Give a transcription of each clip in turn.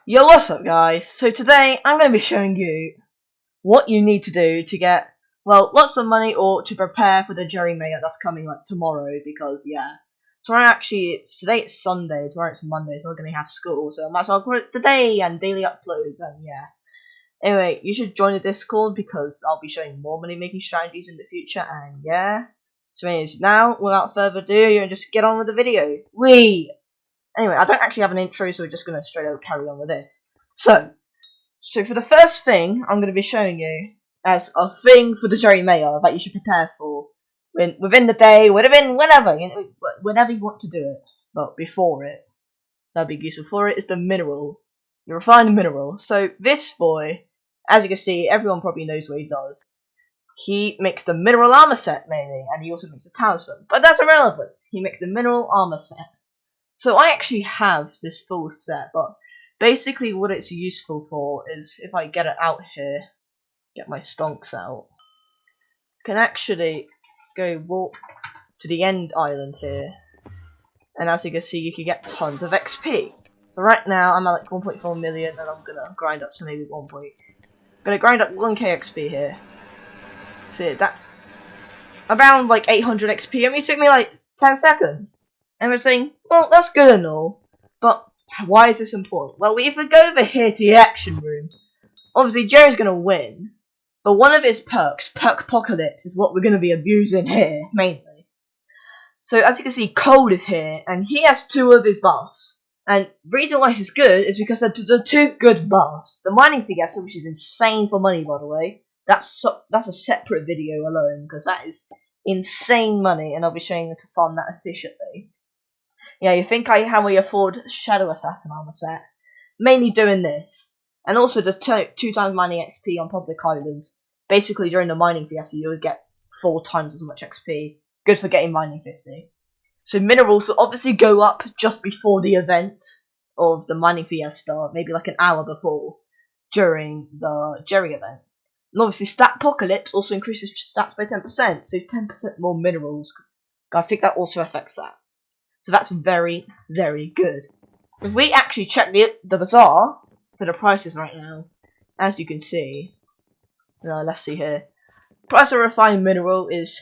Yo, what's up guys? So today I'm going to be showing you what you need to do to get, well, lots of money or to prepare for the Jerry Mayor that's coming like tomorrow because yeah. Tomorrow today it's Sunday, tomorrow it's Monday, so we're going to have school, so I might as well put it today and daily uploads and yeah. Anyway, you should join the Discord because I'll be showing more money making strategies in the future and yeah. So anyways, now without further ado, you can just get on with the video. Anyway, I don't actually have an intro, so we're just going to straight out carry on with this. So for the first thing, I'm going to be showing you as a thing for the Jerry Mayor that you should prepare for within the day, whenever you want to do it. But before it, that'd be useful for it is the mineral, the refined mineral. So this boy, as you can see, everyone probably knows what he does. He makes the mineral armor set mainly, and he also makes the talisman. But that's irrelevant. He makes the mineral armor set. So I actually have this full set, but basically what it's useful for is if I get it out here, get my stonks out, can actually go walk to the end island here, and as you can see, you can get tons of XP. So right now I'm at like 1.4 million, and I'm gonna grind up to maybe gonna grind up 1k XP here. See that around like 800 XP. I mean, it took me like 10 seconds. And we're saying, well, that's good and all, but why is this important? Well, if we go over here to the action room, obviously Jerry's going to win, but one of his perks, Perk Apocalypse, is what we're going to be abusing here, mainly. So as you can see, Cold is here, and he has 2 of his buffs, and the reason why this is good is because they're 2 good buffs. The mining fiesta, which is insane for money, by the way, that's a separate video alone, because that is insane money, and I'll be showing you to farm that efficiently. Yeah, you think how we afford Shadow Assassin armor set? Mainly doing this. And also the 2 times mining XP on public islands. Basically during the mining fiesta you would get 4 times as much XP. Good for getting mining 50. So minerals will obviously go up just before the event of the mining fiesta. Maybe like an hour before. During the Jerry event. And obviously Stat Apocalypse also increases stats by 10%. So 10% more minerals. Cause I think that also affects that. So that's very, very good. So if we actually check the bazaar for the prices right now, as you can see, let's see here. Price of refined mineral is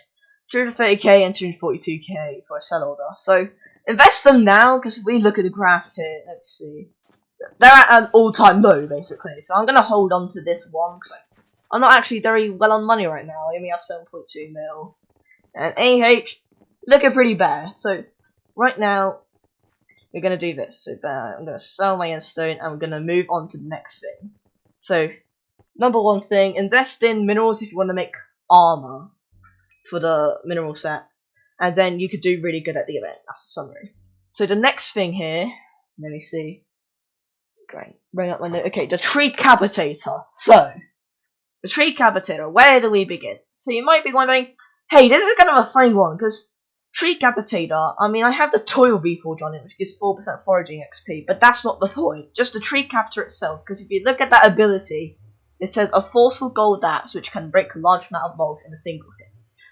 230k and 242k for a sell order. So invest them now, because if we look at the graphs here, let's see, they're at an all-time low basically. So I'm gonna hold on to this one because I'm not actually very well on money right now. I only have 7.2 mil, and AH looking pretty bare. So right now, we're going to do this. So I'm going to sell my endstone and we're going to move on to the next thing. So, number 1 thing, invest in minerals if you want to make armor for the mineral set. And then you could do really good at the event. That's a summary. So the next thing here, let me see. Great. Bring up my note. Okay, the tree capitator. So, the tree capitator, where do we begin? So you might be wondering, hey, this is kind of a funny one, because Tree Capitator, I mean, I have the Toil Reforge on it, which gives 4% foraging XP, but that's not the point. Just the Tree Capitator itself, because if you look at that ability, it says a forceful gold axe, which can break a large amount of logs in a single hit.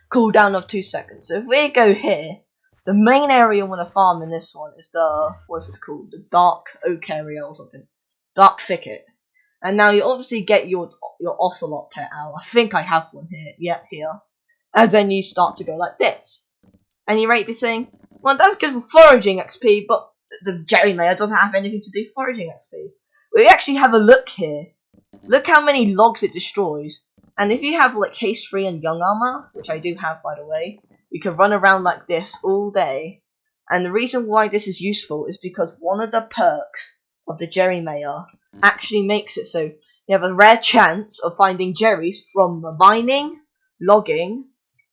Cooldown of 2 seconds. So if we go here, the main area you want to farm in this one is the, what's it called? The Dark Oak area or something. Dark Thicket. And now you obviously get your Ocelot pet out. I think I have one here. Yep, here. And then you start to go like this. And you might be saying, well, that's good for foraging XP, but the Jerry Mayor doesn't have anything to do with foraging XP. We actually have a look here. Look how many logs it destroys. And if you have like haste 3 and young armor, which I do have by the way, you can run around like this all day. And the reason why this is useful is because one of the perks of the Jerry Mayor actually makes it so you have a rare chance of finding Jerrys from mining, logging,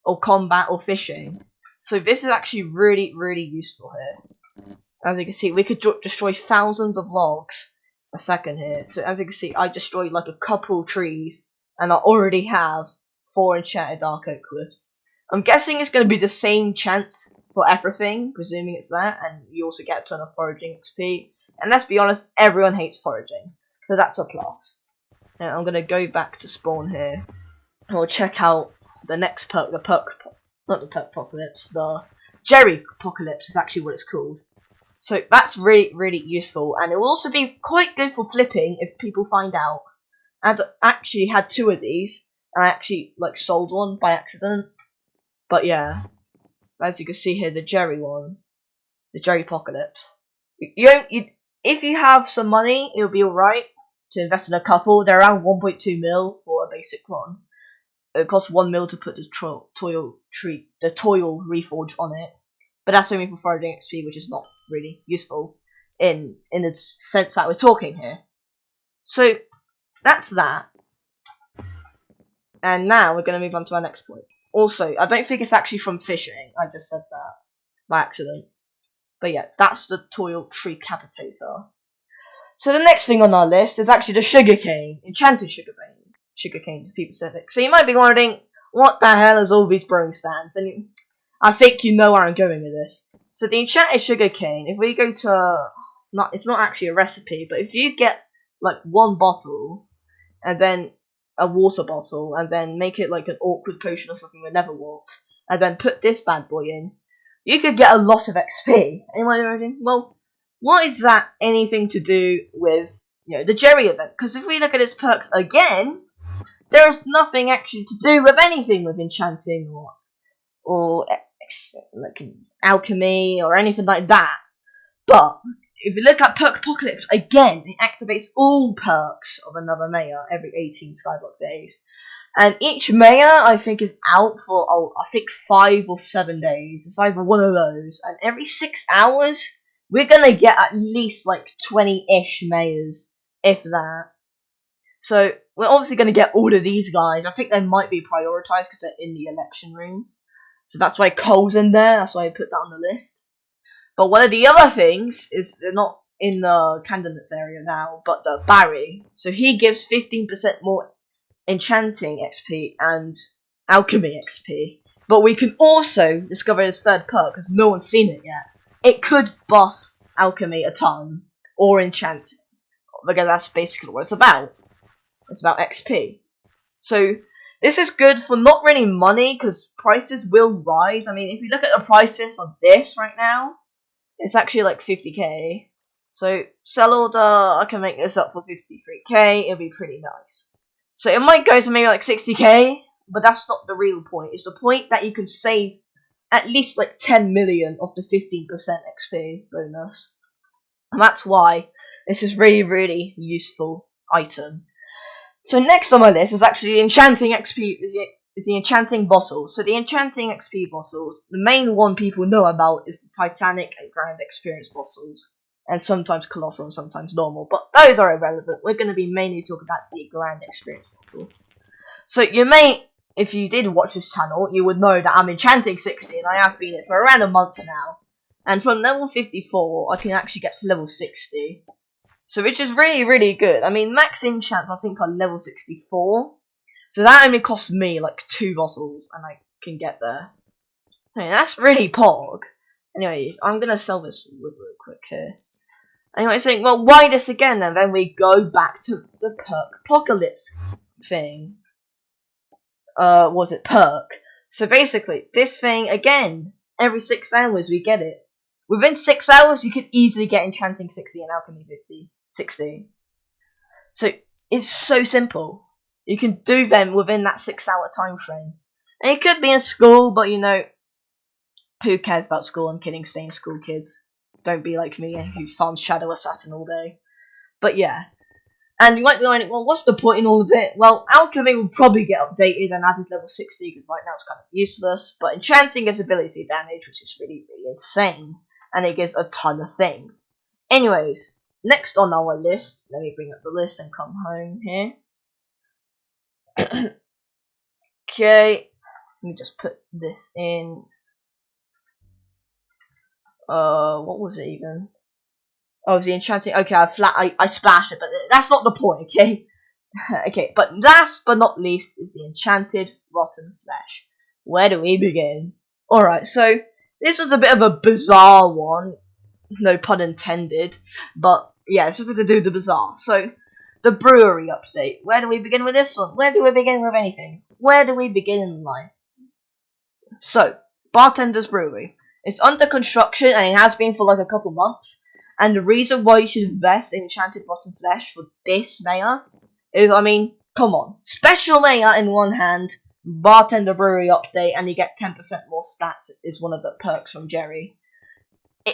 or combat or fishing. So this is actually really, really useful here. As you can see, we could destroy thousands of logs a second here. So as you can see, I destroyed like a couple trees, and I already have 4 enchanted dark oak wood. I'm guessing it's going to be the same chance for everything, presuming it's that, and you also get a ton of foraging XP. And let's be honest, everyone hates foraging, so that's a plus. Now I'm going to go back to spawn here, and we'll check out the next perk, not the Perk Apocalypse, the Jerry Apocalypse is actually what it's called. So that's really useful, and it will also be quite good for flipping if people find out. And I actually had 2 of these, and I actually like sold one by accident. But yeah, as you can see here, the Jerry one, the Jerry Apocalypse. If you have some money, it'll be alright to invest in a couple. They're around 1.2 mil for a basic one. It costs 1 mil to put the toil reforge on it, but that's only for foraging XP, which is not really useful in the sense that we're talking here. So that's that. And now we're going to move on to our next point. Also, I don't think it's actually from fishing. I just said that by accident. But yeah, that's the toil tree capitator. So the next thing on our list is actually the sugarcane, enchanted sugarcane, to be specific. So you might be wondering, what the hell is all these brewing stands? And I think you know where I'm going with this. So the enchanted sugarcane, if we go to, it's not actually a recipe, but if you get like 1 bottle, and then a water bottle, and then make it like an awkward potion or something with Neverwort, and then put this bad boy in, you could get a lot of XP. Anyone wondering? Well, what is that anything to do with, the Jerry event? Because if we look at its perks again, there's nothing actually to do with anything with enchanting or like alchemy or anything like that. But if you look at Perk Apocalypse again, it activates all perks of another mayor every 18 skyblock days. And each mayor, I think, is out for, 5 or 7 days. It's either one of those. And every 6 hours, we're going to get at least like 20-ish mayors, if that. So we're obviously going to get all of these guys. I think they might be prioritized because they're in the election room. So that's why Cole's in there. That's why I put that on the list. But one of the other things is they're not in the candidates area now, but the Barry. So he gives 15% more enchanting XP and alchemy XP. But we can also discover his 3rd perk because no one's seen it yet. It could buff alchemy a ton or enchanting, because that's basically what it's about. It's about XP. So this is good for not really money, because prices will rise. I mean, if you look at the prices of this right now, it's actually like 50k. So sell order, I can make this up for 53k. It'll be pretty nice. So it might go to maybe like 60k, but that's not the real point. It's the point that you can save at least like 10 million of the 15% XP bonus. And that's why this is really useful item. So next on my list is actually the enchanting XP, is the Enchanting Bottle. So the Enchanting XP bottles, the main one people know about is the Titanic and Grand Experience bottles. And sometimes Colossal and sometimes normal, but those are irrelevant. We're going to be mainly talking about the Grand Experience bottle. So you may, if you did watch this channel, you would know that I'm enchanting 60, and I have been it for around a month now. And from level 54, I can actually get to level 60. So which is really good. I mean, max enchants I think are level 64. So that only costs me like 2 bottles, and I can get there. I mean, that's really pog. Anyways, I'm going to sell this wood real quick here. Anyway, saying, well, why this again? And then we go back to the Perk Apocalypse thing. Was it perk? So basically, this thing, again, every 6 hours we get it. Within 6 hours, you could easily get Enchanting 60 and Alchemy 60. So, it's so simple. You can do them within that 6 hour time frame. And you could be in school, but who cares about school? I'm kidding, stay in school, kids. Don't be like me, who farms Shadow Assassin all day. But yeah. And you might be wondering, well, what's the point in all of it? Well, Alchemy will probably get updated and added level 60, because right now it's kind of useless. But Enchanting gives ability damage, which is really insane. And it gives a ton of things. Anyways, next on our list, let me bring up the list and come home here. Okay, let me just put this in. What was it even? Oh, the enchanting. Okay, I splashed it, but that's not the point. Okay, okay. But last but not least is the enchanted rotten flesh. Where do we begin? All right, so this was a bit of a bizarre one, no pun intended. But yeah, it's supposed to do the bizarre. So the brewery update. Where do we begin with this one? Where do we begin with anything? Where do we begin in life? So Bartender's Brewery. It's under construction and it has been for like a couple months. And the reason why you should invest in Enchanted Bottle Flesh for this mayor is, I mean, come on. Special mayor in one hand, bartender brewery update, and you get 10% more stats is one of the perks from Jerry.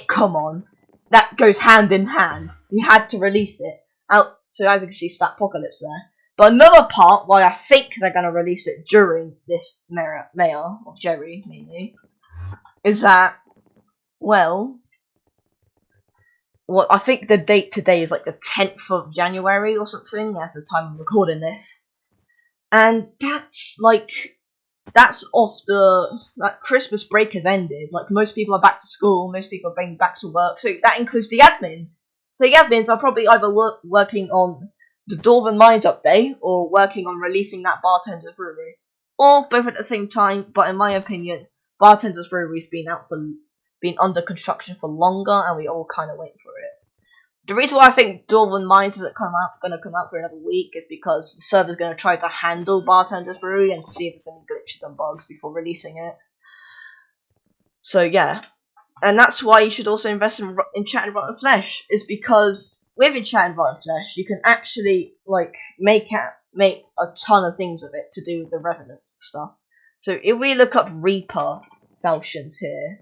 Come on. That goes hand in hand. You had to release it. Out, so as you can see, stat apocalypse there. But another part why I think they're going to release it during this mayor of Jerry, mainly, is that, well, I think the date today is like the 10th of January or something. That's the time I'm recording this. And that's off that Christmas break has ended. Like, most people are back to school, most people are going back to work, so that includes the admins. So the admins are probably either working on the Dwarven Mines update or working on releasing that Bartender's Brewery, or both at the same time. But in my opinion, Bartender's Brewery's been under construction for longer, and we all kind of wait for it. The reason why I think Dwarven Mines isn't going to come out for another week is because the server's going to try to handle Bartender's Brewery and see if there's any glitches and bugs before releasing it. So yeah, and that's why you should also invest in Enchanted Bottle Flesh, is because with Enchanted Bottle Flesh you can actually make a ton of things with it to do with the Revenant stuff. So if we look up Reaper Falchions here,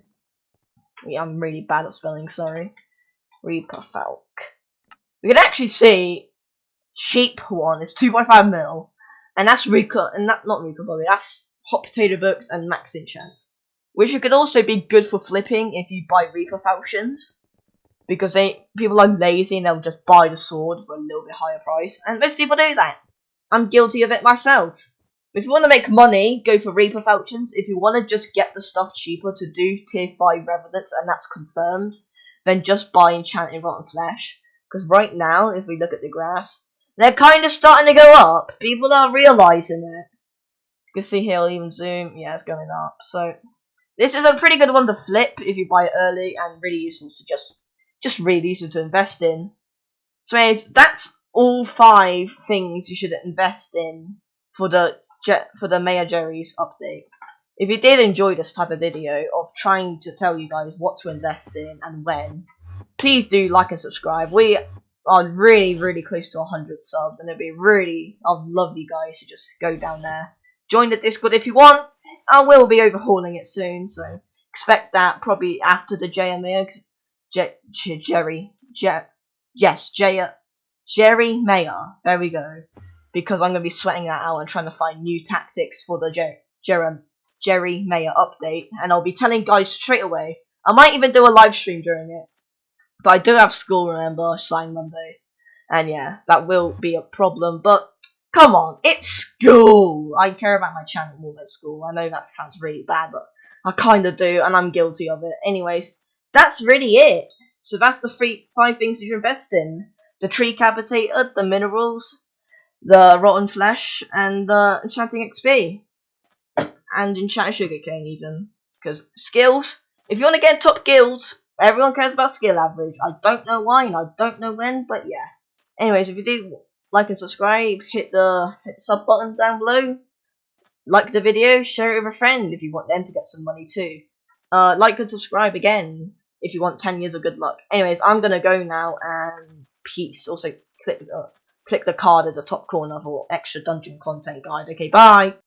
yeah, I'm really bad at spelling, sorry. Reaper Falk. We can actually see cheap one is 2.5 mil, and that's Reaper, and not Reaper Bobby, that's Hot Potato Books and Max Enchants, which could also be good for flipping if you buy Reaper Falchions, because people are lazy and they'll just buy the sword for a little bit higher price, and most people do that. I'm guilty of it myself. If you want to make money, go for Reaper Falchions. If you want to just get the stuff cheaper to do tier 5 Revenants, and that's confirmed, then just buy Enchanted Rotten Flesh. Because right now, if we look at the graphs, they're kind of starting to go up. People are realising it. You can see here, I'll even zoom. Yeah, it's going up. So, this is a pretty good one to flip if you buy it early, and really useful to just really useful to invest in. So anyways, that's all 5 things you should invest in for the Mayor Jerry's update. If you did enjoy this type of video of trying to tell you guys what to invest in and when, please do like and subscribe. We are really, really close to 100 subs, and I'd love you guys to just go down there. Join the Discord if you want. I will be overhauling it soon, so expect that probably after the JMA. Jerry Mayor. There we go. Because I'm going to be sweating that out and trying to find new tactics for the Jerry Mayor update. And I'll be telling guys straight away. I might even do a live stream during it. But I do have school, remember, Slime Monday. And yeah, that will be a problem. But come on, it's school. I care about my channel more than school. I know that sounds really bad, but I kind of do. And I'm guilty of it. Anyways, that's really it. So that's the 5 things you should invest in. The Tree Capitator, the Minerals, the Rotten Flesh, and the Enchanting XP. And Enchanted Sugarcane even. Because skills, if you want to get top guilds, everyone cares about skill average. I don't know why and I don't know when, but yeah. Anyways, if you do like and subscribe, hit the sub button down below. Like the video, share it with a friend if you want them to get some money too. Like and subscribe again if you want 10 years of good luck. Anyways, I'm gonna go now, and peace. Also click the card at the top corner for extra dungeon content guide. Okay, bye!